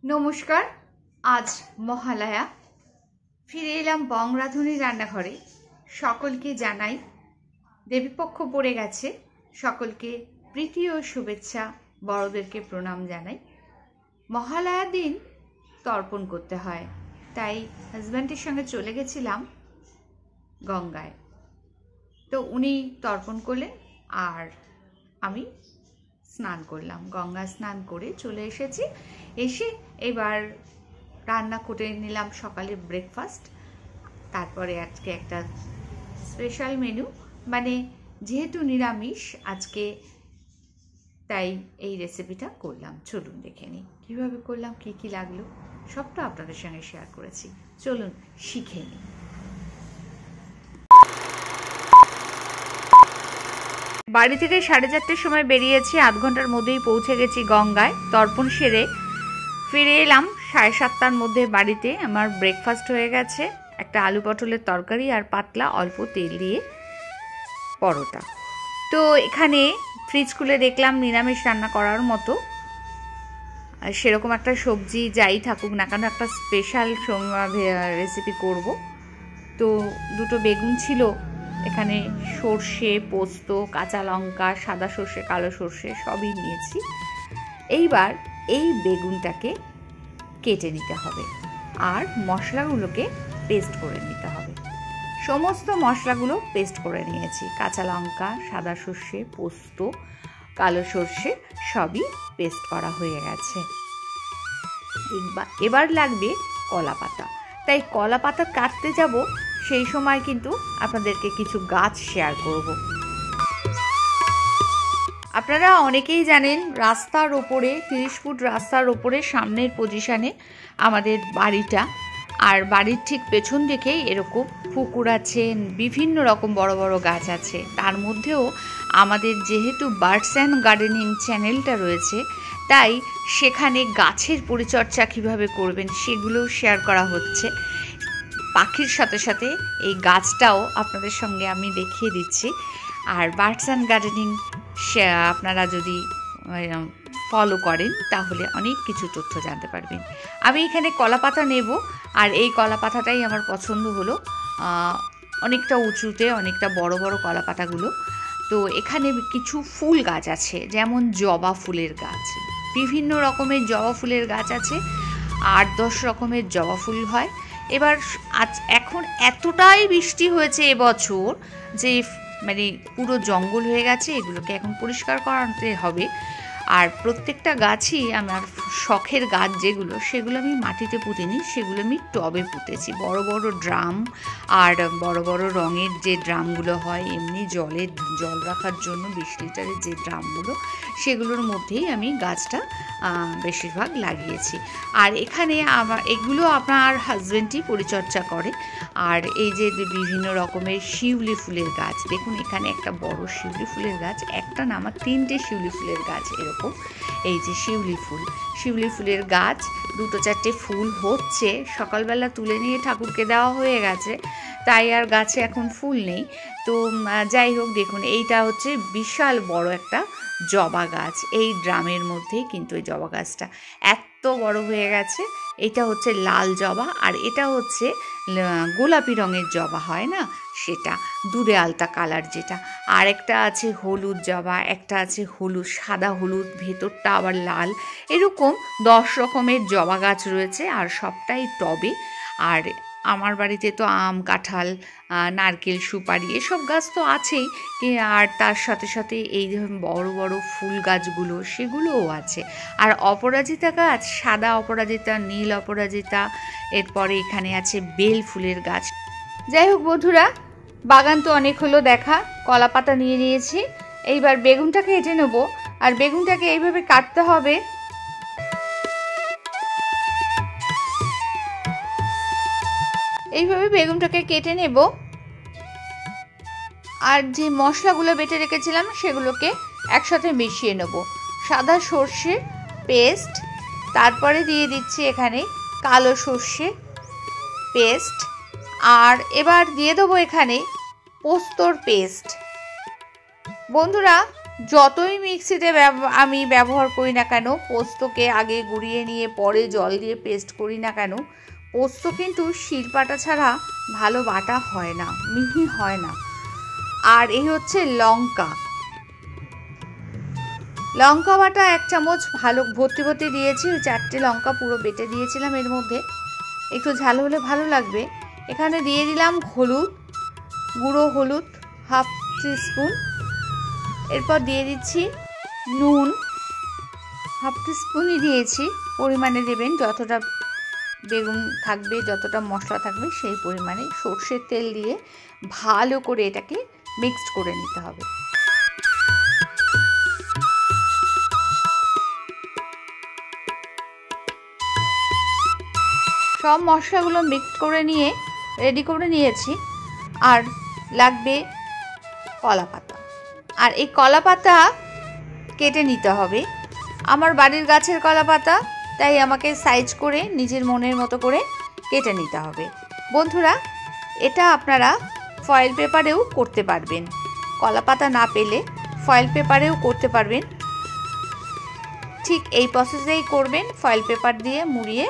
নমস্কার। আজ মহালয়া, ফিরে এলাম বং রাঁধুনি রান্নাঘরে। সকলকে জানাই দেবীপক্ষ পড়ে গেছে, সকলকে প্রীতি ও শুভেচ্ছা, বড়দেরকে প্রণাম জানাই। মহালয়ার দিন তর্পণ করতে হয়, তাই হাজব্যান্ডের সঙ্গে চলে গেছিলাম গঙ্গায়। তো উনি তর্পণ করলেন আর আমি স্নান করলাম। গঙ্গা স্নান করে চলে এসেছি। এসে এবার রান্না করে নিলাম সকালের ব্রেকফাস্ট। তারপরে আজকে একটা স্পেশাল মেনু, মানে যেহেতু নিরামিষ আজকে, তাই এই রেসিপিটা করলাম। চলুন দেখে নিই কীভাবে করলাম, কী কী লাগলো, সবটা আপনাদের সঙ্গে শেয়ার করেছি। চলুন শিখে নিই। বাড়ি থেকে 4:30টার সময় বেরিয়েছি, আধ ঘন্টার মধ্যেই পৌঁছে গেছি গঙ্গায়। তর্পণ সেরে ফিরে এলাম 7:30টার মধ্যে বাড়িতে। আমার ব্রেকফাস্ট হয়ে গেছে, একটা আলু পটলের তরকারি আর পাতলা অল্প তেল দিয়ে পরোটা। তো এখানে ফ্রিজ খুলে দেখলাম নিরামিষ রান্না করার মতো সেরকম একটা সবজি যাই থাকুক না কেন, একটা স্পেশাল রেসিপি করব। তো দুটো বেগুন ছিল এখানে, সর্ষে, পোস্ত, কাঁচা লঙ্কা, সাদা সর্ষে, কালো সর্ষে সবই নিয়েছি। এইবার এই বেগুনটাকে কেটে নিতে হবে আর মশলাগুলোকে পেস্ট করে নিতে হবে। সমস্ত মশলাগুলো পেস্ট করে নিয়েছি, কাঁচা লঙ্কা, সাদা সর্ষে, পোস্ত, কালো সর্ষে সবই পেস্ট করা হয়ে গেছে। এবার লাগবে কলা পাতা, তাই কলা পাতা কাটতে যাব, সেই সময় কিন্তু আপনাদেরকে কিছু গাছ শেয়ার করব। আপনারা অনেকেই জানেন রাস্তার ওপরে, 30 ফুট রাস্তার ওপরে সামনের পজিশানে আমাদের বাড়িটা, আর বাড়ির ঠিক পেছন দিকেই এরকম পুকুর আছে, বিভিন্ন রকম বড় বড় গাছ আছে। তার মধ্যেও আমাদের যেহেতু বার্ডস অ্যান্ড গার্ডেনিং চ্যানেলটা রয়েছে, তাই সেখানে গাছের পরিচর্যা কিভাবে করবেন সেগুলো শেয়ার করা হচ্ছে। পাখির সাথে সাথে এই গাছটাও আপনাদের সঙ্গে আমি দেখিয়ে দিচ্ছি। আর বার্ডস অ্যান্ড গার্ডেনিং আপনারা যদি ফলো করেন তাহলে অনেক কিছু তথ্য জানতে পারবেন। আমি এখানে কলা পাতা নেব, আর এই কলা পাতাটাই আমার পছন্দ হলো, অনেকটা উঁচুতে, অনেকটা বড় বড় কলা পাতাগুলো। তো এখানে কিছু ফুল গাছ আছে, যেমন জবা ফুলের গাছ, বিভিন্ন রকমের জবা ফুলের গাছ আছে, 8-10 রকমের জবা ফুল হয়। এবার এখন এতটাই বৃষ্টি হয়েছে এবছর যে মানে পুরো জঙ্গল হয়ে গেছে, এগুলোকে এখন পরিষ্কার করাতে হবে। আর প্রত্যেকটা গাছই আমার শখের গাছ যেগুলো, সেগুলো আমি মাটিতে পুঁতিনি, সেগুলো আমি টবে পুঁতেছি। বড় বড় ড্রাম আর বড় বড় রঙের যে ড্রামগুলো হয় এমনি জল রাখার জন্য, 20 লিটারের যে ড্রামগুলো, সেগুলোর মধ্যেই আমি গাছটা বেশিরভাগ লাগিয়েছি। আর এখানে এগুলো আপনার হাজব্যান্ডই পরিচর্যা করে। আর এই যে বিভিন্ন রকমের শিউলি ফুলের গাছ, দেখুন এখানে একটা বড় শিউলি ফুলের গাছ, একটা না আমার 3টে শিউলি ফুলের গাছ এরকম। এই যে শিউলি ফুলের গাছ, 2-4টে ফুল হচ্ছে, সকালবেলা তুলে নিয়ে ঠাকুরকে দেওয়া হয়ে গেছে, তাই আর গাছে এখন ফুল নেই। তো যাই হোক, দেখুন এইটা হচ্ছে বিশাল বড় একটা জবা গাছ, এই ড্রামের মধ্যেই কিন্তু এই জবা গাছটা এত বড় হয়ে গেছে। এটা হচ্ছে লাল জবা, আর এটা হচ্ছে গোলাপি রঙের জবা হয় না, সেটা দুধে আলতা কালার যেটা। আর একটা আছে হলুদ জবা, একটা আছে সাদা হলুদ, ভেতরটা আবার লাল। এরকম 10 রকমের জবা গাছ রয়েছে, আর সবটাই টবে। আর আমার বাড়িতে তো আম, কাঁঠাল, নারকেল, সুপারি এসব গাছ তো আছেই, আর তার সাথে সাথে এই যে বড় বড় ফুল গাছগুলো সেগুলোও আছে। আর অপরাজিতা গাছ, সাদা অপরাজিতা, নীল অপরাজিতা, এরপরে এখানে আছে বেল ফুলের গাছ। যাই হোক বন্ধুরা, বাগান তো অনেক হলো দেখা, কলা পাতা নিয়ে নিয়েছি। এইবার বেগুনটাকে কেটে নেব, আর বেগুনটাকে এইভাবে কাটতে হবে। এইভাবে বেগুনটাকে কেটে নেব, আর যে মশলাগুলো বেটে রেখেছিলাম সেগুলোকে একসাথে মিশিয়ে নেব। সাদা সর্ষে পেস্ট, তারপরে দিয়ে দিচ্ছি এখানে কালো সর্ষে পেস্ট, আর এবার দিয়ে দেবো এখানে পোস্তর পেস্ট। বন্ধুরা, যতই মিক্সিতে আমি ব্যবহার করি না কেন, পোস্তকে আগে গুঁড়িয়ে নিয়ে পরে জল দিয়ে পেস্ট করি না কেন, পোস্ত কিন্তু শিলপাটা ছাড়া ভালো বাটা হয় না, মিহি হয় না। আর এই হচ্ছে লঙ্কা, লঙ্কা বাটা 1 চামচ ভালো ভর্তি ভর্তি দিয়েছি। 4টে লঙ্কা পুরো বেটে দিয়েছিলাম এর মধ্যে, একটু ঝাল হলে ভালো লাগবে। এখানে দিয়ে দিলাম হলুদ, গুঁড়ো হলুদ 1/2 টিস্পুন। এরপর দিয়ে দিচ্ছি নুন, 1/2 টিস্পুনই দিয়েছি। পরিমাণে দেবেন, যতটা বেগুন থাকবে, যতটা মশলা থাকবে সেই পরিমাণে। সর্ষের তেল দিয়ে ভালো করে এটাকে মিক্সড করে নিতে হবে। সব মশলাগুলো মিক্সড করে নিয়ে রেডি করে নিয়েছি। আর লাগবে কলা পাতা, আর এই কলা পাতা কেটে নিতে হবে। আমার বাড়ির গাছের কলা পাতা, তাই আমাকে সাইজ করে নিজের মনের মতো করে কেটে নিতে হবে। বন্ধুরা, এটা আপনারা ফয়েল পেপারেও করতে পারবেন, কলা পাতা না পেলে ফয়েল পেপারেও করতে পারবেন। ঠিক এই প্রসেসেই করবেন, ফয়েল পেপার দিয়ে মুড়িয়ে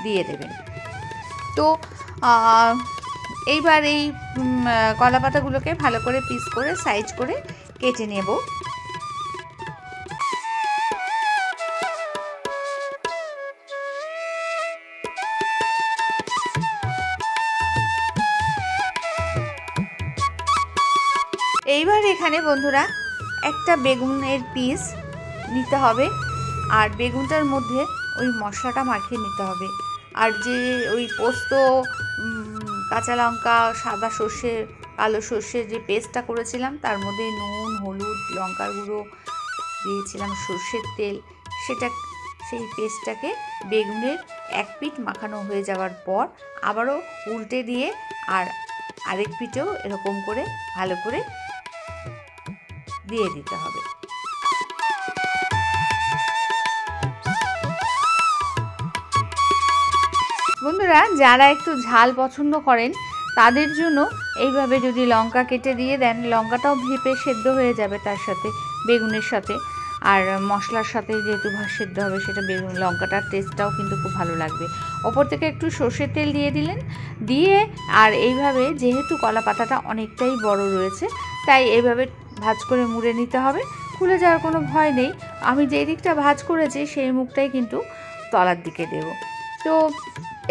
দিয়ে দেবেন। তো এইবার এই কলা পাতাগুলোকে ভালো করে পিস করে সাইজ করে কেটে নেব। এইবার এখানে বন্ধুরা একটা বেগুনের পিস নিতে হবে, আর বেগুনটার মধ্যে ওই মশলাটা মাখিয়ে নিতে হবে। আর যে ওই পোস্ত, কাঁচা লঙ্কা, সাদা সর্ষে, কালো সর্ষে যে পেস্টটা করেছিলাম, তার মধ্যে নুন, হলুদ, লঙ্কার গুঁড়ো দিয়েছিলাম, সর্ষের তেল, সেই পেস্টটাকে বেগুনের এক পিঠ মাখানো হয়ে যাওয়ার পর আবারও উল্টে দিয়ে আর আরেক পিঠেও এরকম করে ভালো করে দিয়ে দিতে হবে। বন্ধুরা, যারা একটু ঝাল পছন্দ করেন তাদের জন্য এইভাবে যদি লঙ্কা কেটে দিয়ে দেন, লঙ্কাটাও ভেপে সেদ্ধ হয়ে যাবে তার সাথে, বেগুনের সাথে, আর মশলার সাথে যেহেতু সেদ্ধ হবে সেটা বেগুন লঙ্কাটার টেস্টটাও কিন্তু খুব ভালো লাগবে। ওপর থেকে একটু সর্ষের তেল দিয়ে দিলেন, দিয়ে আর এইভাবে যেহেতু কলা পাতাটা অনেকটাই বড় রয়েছে, তাই এইভাবে ভাঁজ করে মুড়ে নিতে হবে। খুলে যাওয়ার কোনো ভয় নেই। আমি যেই দিকটা ভাঁজ করেছি সেই মুখটাই কিন্তু তলার দিকে দেব। তো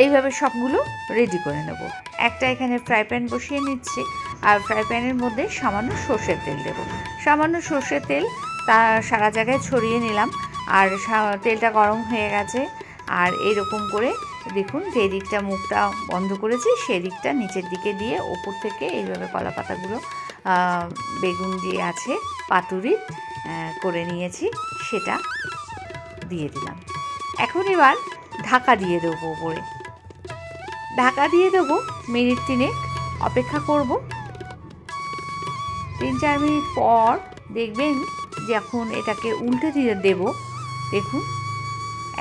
এইভাবে সবগুলো রেডি করে নেব। একটা এখানে ফ্রাই প্যান বসিয়ে নিচ্ছি, আর ফ্রাই প্যানের মধ্যে সামান্য সর্ষের তেল দেব। সামান্য সর্ষের তেল তা সারা জায়গায় ছড়িয়ে নিলাম, আর তেলটা গরম হয়ে গেছে। আর এইরকম করে দেখুন, যে দিকটা মুখটা বন্ধ করেছি সেই দিকটা নিচের দিকে দিয়ে ওপর থেকে এইভাবে কলা পাতাগুলো বেগুন দিয়ে আছে পাতুরি করে নিয়েছি সেটা দিয়ে দিলাম। এখন এবার ঢাকা দিয়ে দেবো, উপরে ঢাকা দিয়ে দেবো। মিনিট 3 অপেক্ষা করব। 3-4 মিনিট পর দেখবেন যখন এটাকে উল্টে দিয়ে দেব, দেখুন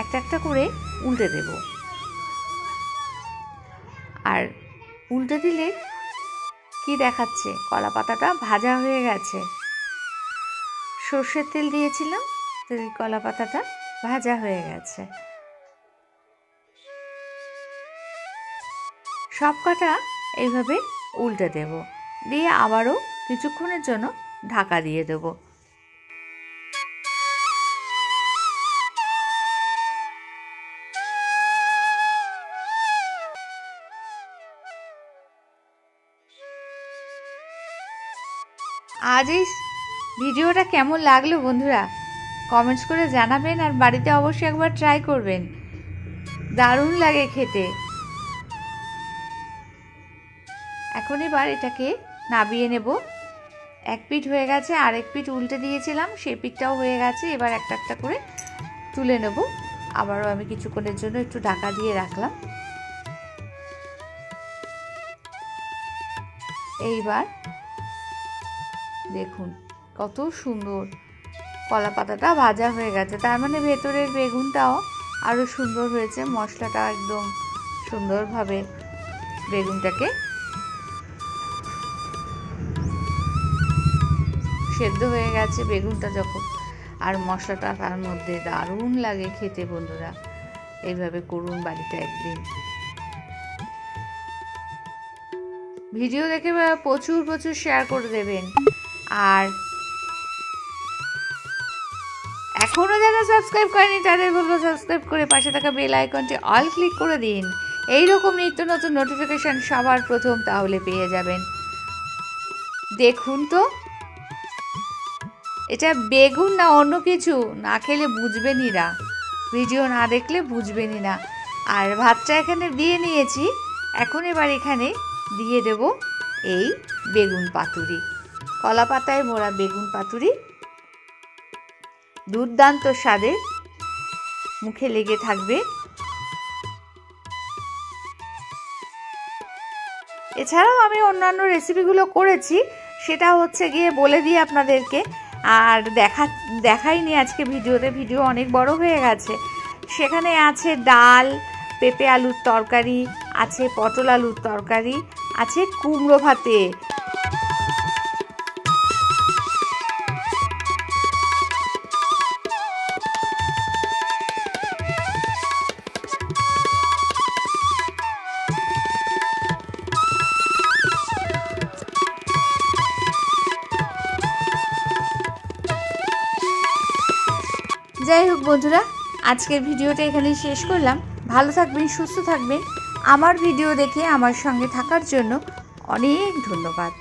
একটা একটা করে উল্টে দেব। আর উল্টে দিলে কি দেখাচ্ছে, কলা পাতাটা ভাজা হয়ে গেছে। সর্ষের তেল দিয়েছিলাম, তো এই কলা পাতাটা ভাজা হয়ে গেছে। সব কটা এইভাবে উল্টে দেব, দিয়ে আবারও কিছুক্ষণের জন্য ঢাকা দিয়ে দেব। আজ এই ভিডিওটা কেমন লাগলো বন্ধুরা, কমেন্টস করে জানাবেন, আর বাড়িতে অবশ্যই একবার ট্রাই করবেন, দারুণ লাগে খেতে। এখন এবার এটাকে নাবিয়ে নেব। এক পিঠ হয়ে গেছে, আরেক পিঠ উল্টে দিয়েছিলাম, সেই পিঠটাও হয়ে গেছে। এবার একটা একটা করে তুলে নেব। আবারও আমি কিছুক্ষণের জন্য একটু ঢাকা দিয়ে রাখলাম। এইবার দেখুন কত সুন্দর কলা পাতাটা ভাজা হয়ে গেছে, তার মানে ভেতরের বেগুনটাও আরও সুন্দর হয়েছে। মশলাটা একদম সুন্দরভাবে বেগুনটাকে সেদ্ধ হয়ে গেছে বেগুনটা যখন, আর মশলাটা তার মধ্যে দারুণ লাগে খেতে। বন্ধুরা এইভাবে করুন বাড়িতে একদিন। ভিডিও দেখে প্রচুর প্রচুর শেয়ার করে দেবেন। আর এখনও যারা সাবস্ক্রাইব করেনি তাদের বলবো সাবস্ক্রাইব করে পাশে থাকা বেল আইকনটি অল ক্লিক করে দিন, এইরকম নিত্য নতুন নোটিফিকেশান সবার প্রথম তাহলে পেয়ে যাবেন। দেখুন তো এটা বেগুন না অন্য কিছু, না খেলে বুঝবেনই না, ভিডিও না দেখলে বুঝবেনই না। আর ভাতটা এখানে দিয়ে নিয়েছি, এখন এবার এখানে দিয়ে দেব এই বেগুন পাতুরি, কলা পাতায় মোড়া বেগুন পাতুরি, দুর্দান্ত স্বাদের, মুখে লেগে থাকবে। এছাড়াও আমি অন্যান্য রেসিপিগুলো করেছি, সেটা হচ্ছে গিয়ে বলে দিই আপনাদেরকে, আর দেখাইনি আজকে ভিডিওতে, ভিডিও অনেক বড় হয়ে গেছে। সেখানে আছে ডাল, পেঁপে আলুর তরকারি আছে, পটল আলুর তরকারি আছে, কুমড়ো ভাতে, যাই হোক বন্ধুরা, আজকের ভিডিওটা এখানেই শেষ করলাম। ভালো থাকবেন, সুস্থ থাকবেন। আমার ভিডিও দেখে আমার সঙ্গে থাকার জন্য অনেক ধন্যবাদ।